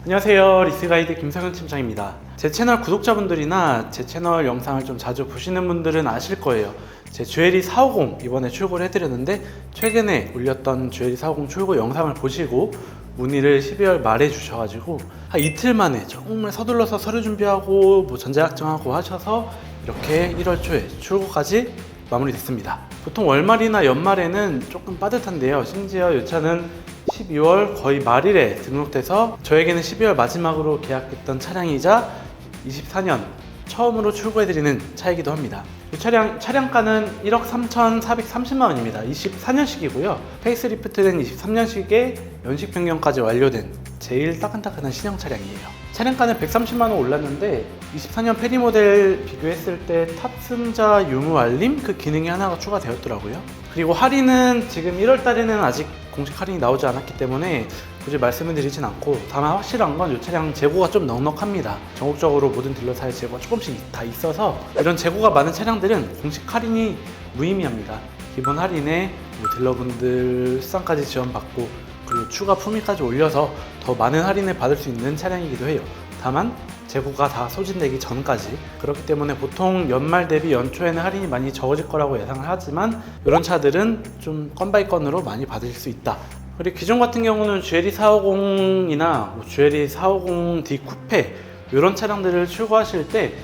안녕하세요, 리스가이드 김성현 팀장입니다. 제 채널 구독자분들이나 제 채널 영상을 좀 자주 보시는 분들은 아실 거예요. 제 주에리 450 이번에 출고를 해드렸는데, 최근에 올렸던 주에리 450 출고 영상을 보시고 문의를 12월 말에 주셔가지고 한 이틀 만에 정말 서둘러서 서류 준비하고 전자약정하고 하셔서 이렇게 1월 초에 출고까지 마무리됐습니다. 보통 월말이나 연말에는 조금 빠듯한데요, 심지어 이 차는 12월 거의 말일에 등록돼서 저에게는 12월 마지막으로 계약했던 차량이자 24년 처음으로 출고해드리는 차이기도 합니다. 이 차량가는 1억 3,430만 원입니다. 24년식이고요. 페이스리프트된 23년식에 연식 변경까지 완료된 제일 따끈따끈한 신형 차량이에요. 차량가는 130만 원 올랐는데 24년 페리 모델 비교했을 때 탑승자 유무 알림 그 기능이 하나가 추가되었더라고요. 그리고 할인은 지금 1월 달에는 아직 공식 할인이 나오지 않았기 때문에 굳이 말씀을 드리진 않고, 다만 확실한 건 이 차량 재고가 좀 넉넉합니다. 전국적으로 모든 딜러사의 재고가 조금씩 다 있어서 이런 재고가 많은 차량들은 공식 할인이 무의미합니다. 기본 할인에 딜러분들 수당까지 지원받고 그리고 추가 품위까지 올려서 더 많은 할인을 받을 수 있는 차량이기도 해요. 다만 재고가 다 소진되기 전까지. 그렇기 때문에 보통 연말 대비 연초에는 할인이 많이 적어질 거라고 예상을 하지만, 이런 차들은 좀 건바이 건으로 많이 받으실 수 있다. 그리고 기존 같은 경우는 GLE 450이나 GLE 450D 쿠페 이런 차량들을 출고하실 때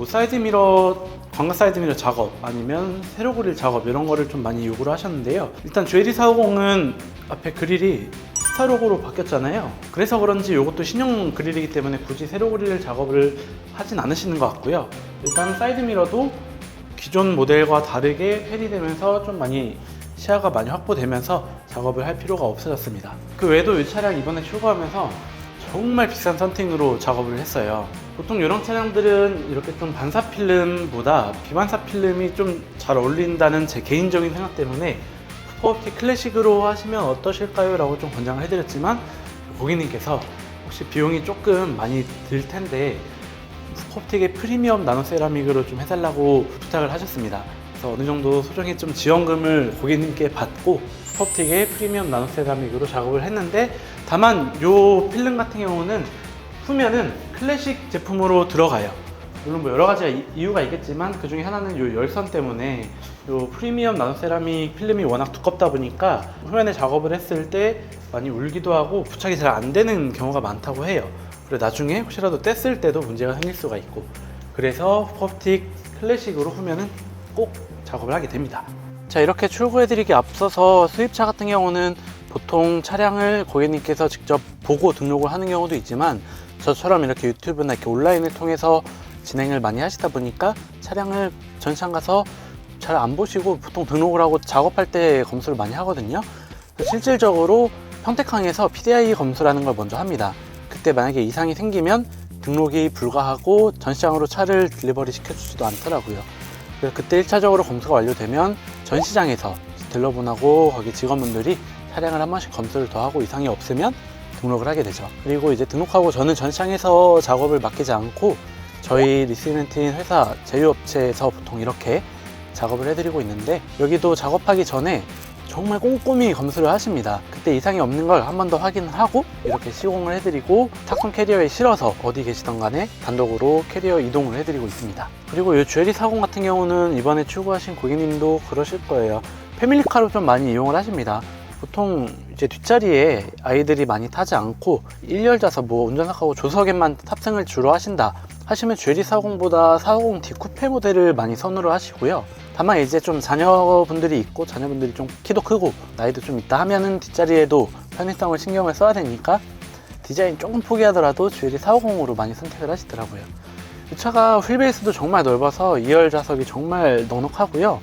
사이드미러, 광각 사이드미러 작업 아니면 세로 그릴 작업 이런 거를 좀 많이 요구를 하셨는데요. 일단 GLE 450은 앞에 그릴이 스타로고로 바뀌었잖아요. 그래서 그런지 이것도 신형 그릴이기 때문에 굳이 세로 그릴 작업을 하진 않으시는 것 같고요. 일단 사이드미러도 기존 모델과 다르게 페리되면서 좀 많이 시야가 많이 확보되면서 작업을 할 필요가 없어졌습니다. 그 외에도 이 차량 이번에 출고하면서 정말 비싼 썬팅으로 작업을 했어요. 보통 이런 차량들은 이렇게 좀 반사 필름보다 비반사 필름이 좀 잘 어울린다는 제 개인적인 생각 때문에 슈퍼옵틱 클래식으로 하시면 어떠실까요? 라고 좀 권장을 해드렸지만, 고객님께서 혹시 비용이 조금 많이 들 텐데 슈퍼옵틱의 프리미엄 나노 세라믹으로 좀 해달라고 부탁을 하셨습니다. 그래서 어느 정도 소정의 좀 지원금을 고객님께 받고 슈퍼옵틱의 프리미엄 나노 세라믹으로 작업을 했는데, 다만 이 필름 같은 경우는 후면은 클래식 제품으로 들어가요. 물론 여러 가지 이유가 있겠지만 그 중에 하나는 이 열선 때문에 이 프리미엄 나노 세라믹 필름이 워낙 두껍다 보니까 후면에 작업을 했을 때 많이 울기도 하고 부착이 잘 안 되는 경우가 많다고 해요. 그리고 나중에 혹시라도 뗐을 때도 문제가 생길 수가 있고, 그래서 슈퍼옵틱 클래식으로 후면은 꼭 작업을 하게 됩니다. 자, 이렇게 출고해드리기 앞서서 수입차 같은 경우는 보통 차량을 고객님께서 직접 보고 등록을 하는 경우도 있지만, 저처럼 이렇게 유튜브나 이렇게 온라인을 통해서 진행을 많이 하시다 보니까 차량을 전시장 가서 잘 안 보시고 보통 등록을 하고 작업할 때 검수를 많이 하거든요. 실질적으로 평택항에서 PDI 검수라는 걸 먼저 합니다. 그때 만약에 이상이 생기면 등록이 불가하고 전시장으로 차를 딜리버리 시켜주지도 않더라고요. 그래서 그때 1차적으로 검수가 완료되면 전시장에서 딜러분하고 거기 직원분들이 차량을 한 번씩 검수를 더 하고 이상이 없으면 등록을 하게 되죠. 그리고 이제 등록하고 저는 전시장에서 작업을 맡기지 않고 저희 리스렌트인 회사 제휴업체에서 보통 이렇게 작업을 해드리고 있는데, 여기도 작업하기 전에 정말 꼼꼼히 검수를 하십니다. 그때 이상이 없는 걸 한 번 더 확인을 하고 이렇게 시공을 해드리고 탁송 캐리어에 실어서 어디 계시던 간에 단독으로 캐리어 이동을 해드리고 있습니다. 그리고 이 GLE 450 같은 경우는 이번에 출고하신 고객님도 그러실 거예요. 패밀리카로 좀 많이 이용을 하십니다. 보통 이제 뒷자리에 아이들이 많이 타지 않고 1열 좌석 운전석하고 조석에만 탑승을 주로 하신다 하시면 GLE 450보다 450D 쿠페 모델을 많이 선호를 하시고요. 다만 이제 좀 자녀분들이 있고 자녀분들이 좀 키도 크고 나이도 좀 있다 하면은 뒷자리에도 편의성을 신경을 써야 되니까 디자인 조금 포기하더라도 GLE 450으로 많이 선택을 하시더라고요. 이 차가 휠베이스도 정말 넓어서 2열 좌석이 정말 넉넉하고요.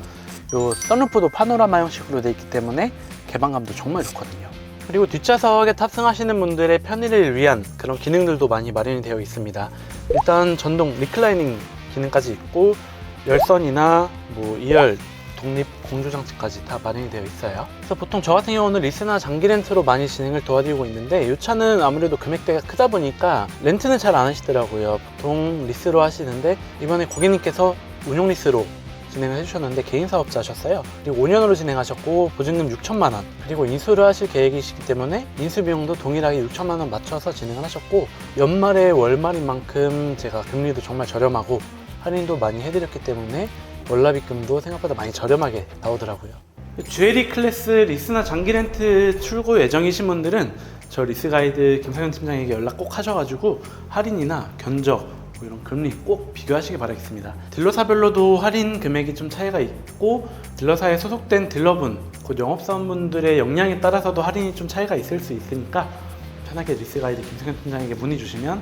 요 선루프도 파노라마 형식으로 되어 있기 때문에 개방감도 정말 좋거든요. 그리고 뒷좌석에 탑승하시는 분들의 편의를 위한 그런 기능들도 많이 마련이 되어 있습니다. 일단 전동 리클라이닝 기능까지 있고, 열선이나 2열 독립 공조 장치까지 다 마련이 되어 있어요. 그래서 보통 저 같은 경우는 리스나 장기 렌트로 많이 진행을 도와드리고 있는데, 이 차는 아무래도 금액대가 크다 보니까 렌트는 잘 안 하시더라고요. 보통 리스로 하시는데, 이번에 고객님께서 운용 리스로 진행을 해주셨는데 개인 사업자셨어요. 그리고 5년으로 진행하셨고 보증금 6천만 원, 그리고 인수를 하실 계획이시기 때문에 인수 비용도 동일하게 6천만 원 맞춰서 진행을 하셨고 연말에 월말인 만큼 제가 금리도 정말 저렴하고 할인도 많이 해드렸기 때문에 월납입금도 생각보다 많이 저렴하게 나오더라고요. 주에리 클래스 리스나 장기 렌트 출고 예정이신 분들은 저 리스가이드 김상현 팀장에게 연락 꼭 하셔가지고 할인이나 견적 뭐 이런 금리 꼭 비교하시기 바라겠습니다. 딜러사별로도 할인 금액이 좀 차이가 있고 딜러사에 소속된 딜러분, 곧 영업사원분들의 역량에 따라서도 할인이 좀 차이가 있을 수 있으니까 편하게 리스가이드 김상현 팀장에게 문의 주시면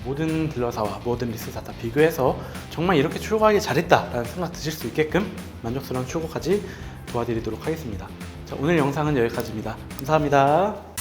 모든 딜러사와 모든 리스사 다 비교해서 정말 이렇게 출고하기 잘했다 라는 생각 드실 수 있게끔 만족스러운 출고까지 도와드리도록 하겠습니다. 자, 오늘 영상은 여기까지입니다. 감사합니다.